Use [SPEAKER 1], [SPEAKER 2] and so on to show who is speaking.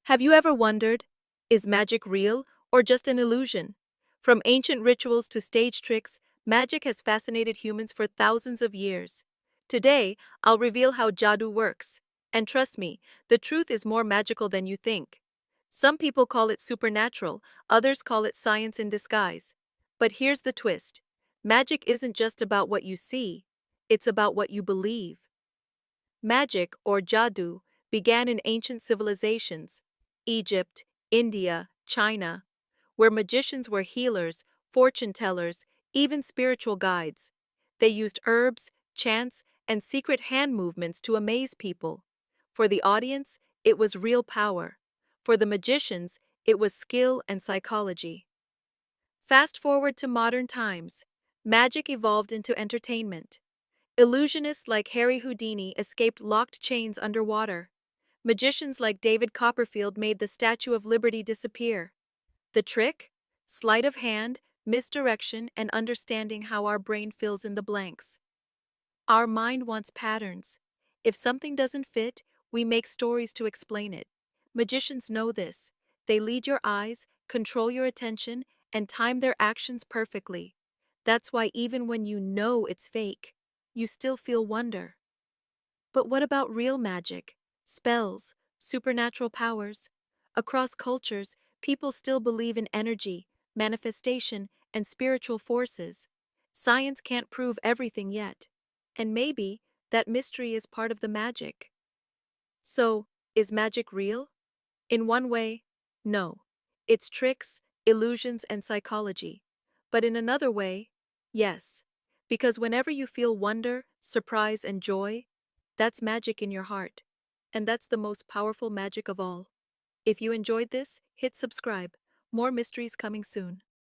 [SPEAKER 1] Have you ever wondered, is magic real or just an illusion? From ancient rituals to stage tricks, magic has fascinated humans for thousands of years. Today, I'll reveal how Jadu works. And trust me, the truth is more magical than you think. Some people call it supernatural, others call it science in disguise. But here's the twist. Magic isn't just about what you see, it's about what you believe. Magic, or Jadu, began in ancient civilizations, Egypt, India, China, where magicians were healers, fortune tellers, even spiritual guides. They used herbs, chants, and secret hand movements to amaze people. For the audience, it was real power. For the magicians, it was skill and psychology. Fast forward to modern times, magic evolved into entertainment. Illusionists like Harry Houdini escaped locked chains underwater. Magicians like David Copperfield made the Statue of Liberty disappear. The trick? Sleight of hand, misdirection, and understanding how our brain fills in the blanks. Our mind wants patterns. If something doesn't fit, we make stories to explain it. Magicians know this. They lead your eyes, control your attention, and time their actions perfectly. That's why even when you know it's fake, you still feel wonder. But what about real magic? Spells, supernatural powers? Across cultures, people still believe in energy, manifestation, and spiritual forces. Science can't prove everything yet. And maybe that mystery is part of the magic. So, is magic real? In one way, no. It's tricks, illusions, and psychology. But in another way, yes. Because whenever you feel wonder, surprise, and joy, that's magic in your heart. And that's the most powerful magic of all. If you enjoyed this, hit subscribe. More mysteries coming soon.